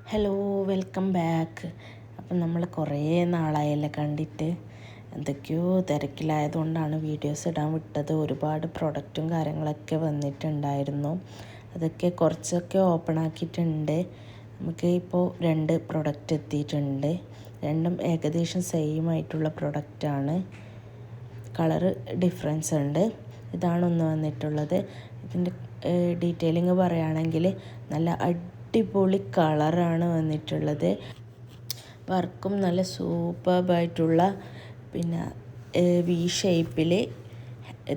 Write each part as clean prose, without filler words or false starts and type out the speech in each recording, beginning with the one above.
Hello, welcome back. അപ്പം നമ്മൾ കുറേ നാളായല്ലേ കണ്ടിട്ട്. എന്തൊക്കെയോ തിരക്കിലായതുകൊണ്ടാണ് വീഡിയോസ് ഇടാൻ വിട്ടത്. ഒരുപാട് പ്രൊഡക്റ്റും കാര്യങ്ങളൊക്കെ വന്നിട്ടുണ്ടായിരുന്നു. അതൊക്കെ കുറച്ചൊക്കെ ഓപ്പൺ ആക്കിയിട്ടുണ്ട്. നമുക്ക് ഇപ്പോൾ 2 പ്രൊഡക്റ്റ് എത്തിയിട്ടുണ്ട്. രണ്ടും ഏകദേശം സെയിം ആയിട്ടുള്ള പ്രൊഡക്റ്റാണ്. കളറ് ഡിഫറൻസ് ഉണ്ട്. ഇതാണ് ഒന്ന് വന്നിട്ടുള്ളത്. ഇതിൻ്റെ ഡീറ്റെയിലിങ് പറയുകയാണെങ്കിൽ നല്ല അടിപൊളി കളറാണ് വന്നിട്ടുള്ളത്. വർക്കും നല്ല സൂപ്പർബായിട്ടുള്ള പിന്നെ വി ഷേപ്പിൽ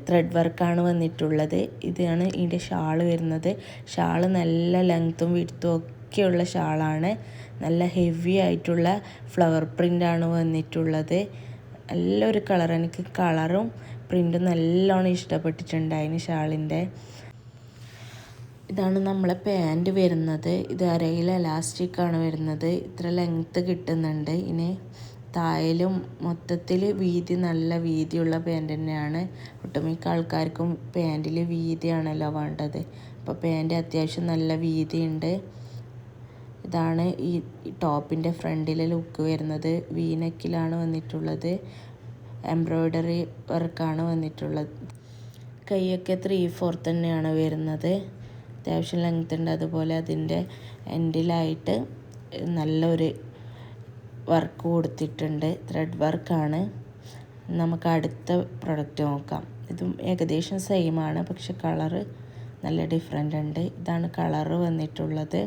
ത്രെഡ് വർക്കാണ് വന്നിട്ടുള്ളത്. ഇതാണ് ഇതിൻ്റെ ഷാള് വരുന്നത്. ഷാള് നല്ല ലെങ്ത്തും വിഡ്ത്തും ഒക്കെയുള്ള ഷാളാണ്. നല്ല ഹെവി ആയിട്ടുള്ള ഫ്ലവർ പ്രിൻ്റാണ് വന്നിട്ടുള്ളത്. നല്ലൊരു കളർ, എനിക്ക് കളറും പ്രിൻറ്റും നല്ലോണം ഇഷ്ടപ്പെട്ടിട്ടുണ്ടായിന് ഷാളിൻ്റെ. ഇതാണ് നമ്മളെ പാൻറ് വരുന്നത്. ഇത് അരയിൽ എലാസ്റ്റിക്കാണ് വരുന്നത്. ഇത്ര ലെങ്ത്ത് കിട്ടുന്നുണ്ട്. ഇനി തായലും മൊത്തത്തിൽ വീതി, നല്ല വീതിയുള്ള പാൻറ് തന്നെയാണ്. ഒട്ടുമിക്ക ആൾക്കാർക്കും പാൻറ്റിൽ വീതിയാണല്ലോ വേണ്ടത്. അപ്പോൾ പാൻറ് അത്യാവശ്യം നല്ല വീതിയുണ്ട്. ഇതാണ് ഈ ടോപ്പിൻ്റെ ഫ്രണ്ടിലെ ലുക്ക് വരുന്നത്. വീനെക്കിലാണ് വന്നിട്ടുള്ളത്. എംബ്രോയ്ഡറി വർക്കാണ് വന്നിട്ടുള്ളത്. കൈയൊക്കെ 3/4 തന്നെയാണ് വരുന്നത്. അത്യാവശ്യം ലെങ്ത് ഉണ്ട്. അതുപോലെ അതിൻ്റെ എൻഡിലായിട്ട് നല്ലൊരു വർക്ക് കൊടുത്തിട്ടുണ്ട്. ത്രെഡ് വർക്കാണ്. നമുക്ക് അടുത്ത പ്രൊഡക്റ്റ് നോക്കാം. ഇതും ഏകദേശം സെയിം ആണ്, പക്ഷെ കളറ് നല്ല ഡിഫറെൻ്റ് ഉണ്ട്. ഇതാണ് കളറ് വന്നിട്ടുള്ളത്.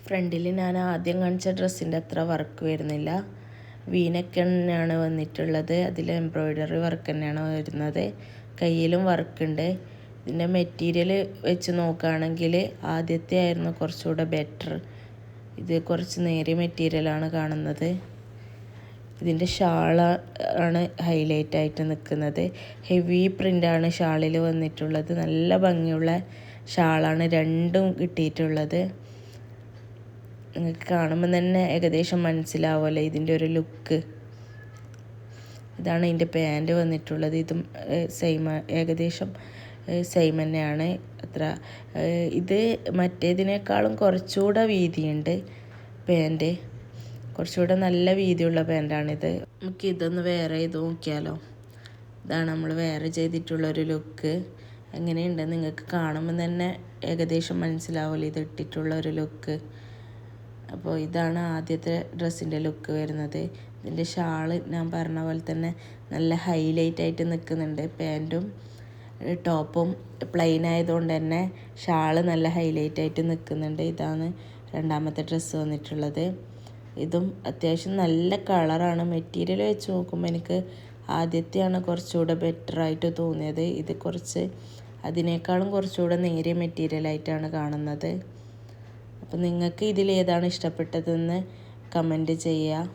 ഫ്രണ്ടിൽ ഞാൻ ആദ്യം കാണിച്ച ഡ്രസ്സിൻ്റെ അത്ര വർക്ക് വരുന്നില്ല. വീനെക്ക് തന്നെയാണ് വന്നിട്ടുള്ളത്. അതിൽ എംബ്രോയ്ഡറി വർക്ക് തന്നെയാണ് വരുന്നത്. കയ്യിലും വർക്കുണ്ട്. ഇതിൻ്റെ മെറ്റീരിയൽ വെച്ച് നോക്കുകയാണെങ്കിൽ ആദ്യത്തെ ആയിരുന്നു കുറച്ചുകൂടെ ബെറ്റർ. ഇത് കുറച്ച് നേരിയ മെറ്റീരിയലാണ് കാണുന്നത്. ഇതിൻ്റെ ഷാളാണ് ഹൈലൈറ്റ് ആയിട്ട് നിൽക്കുന്നത്. ഹെവി പ്രിൻ്റാണ് ഷാളിൽ വന്നിട്ടുള്ളത്. നല്ല ഭംഗിയുള്ള ഷാളാണ് രണ്ടും കിട്ടിയിട്ടുള്ളത്. നിങ്ങൾക്ക് കാണുമ്പോൾ തന്നെ ഏകദേശം മനസ്സിലാവുമല്ലോ ഇതിൻ്റെ ഒരു ലുക്ക്. ഇതാണ് ഇതിൻ്റെ പാൻറ് വന്നിട്ടുള്ളത്. ഇതും സെയിം, ഏകദേശം സെയിം തന്നെയാണ്. അത്ര ഇത് മറ്റേതിനേക്കാളും കുറച്ചുകൂടെ വീതിയുണ്ട് പാൻറ്. കുറച്ചുകൂടെ നല്ല വീതിയുള്ള പാൻറ്റാണിത്. നമുക്ക് ഇതൊന്ന് വേറെ ചെയ്ത് നോക്കിയാലോ. ഇതാണ് നമ്മൾ വേറെ ചെയ്തിട്ടുള്ളൊരു ലുക്ക്. എങ്ങനെയുണ്ട് നിങ്ങൾക്ക് കാണുമ്പോൾ തന്നെ ഏകദേശം മനസ്സിലാവില്ല ഇത് ഇട്ടിട്ടുള്ള ഒരു ലുക്ക്. അപ്പോൾ ഇതാണ് ആദ്യത്തെ ഡ്രസ്സിൻ്റെ ലുക്ക് വരുന്നത്. ഇതിൻ്റെ ഷാള് ഞാൻ പറഞ്ഞ പോലെ തന്നെ നല്ല ഹൈലൈറ്റ് ആയിട്ട് നിൽക്കുന്നുണ്ട്. പാൻറ്റും ടോപ്പും പ്ലെയിൻ ആയതുകൊണ്ട് തന്നെ ഷാള് നല്ല ഹൈലൈറ്റ് ആയിട്ട് നിൽക്കുന്നുണ്ട്. ഇതാണ് രണ്ടാമത്തെ ഡ്രസ്സ് വന്നിട്ടുള്ളത്. ഇതും അത്യാവശ്യം നല്ല കളറാണ്. മെറ്റീരിയൽ വെച്ച് നോക്കുമ്പോൾ എനിക്ക് ആദ്യത്തെയാണ് കുറച്ചുകൂടെ ബെറ്ററായിട്ട് തോന്നിയത്. ഇത് കുറച്ച് അതിനേക്കാളും കുറച്ചുകൂടെ നേരിയ മെറ്റീരിയലായിട്ടാണ് കാണുന്നത്. അപ്പോൾ നിങ്ങൾക്ക് ഇതിലേതാണ് ഇഷ്ടപ്പെട്ടതെന്ന് കമൻറ്റ് ചെയ്യുക.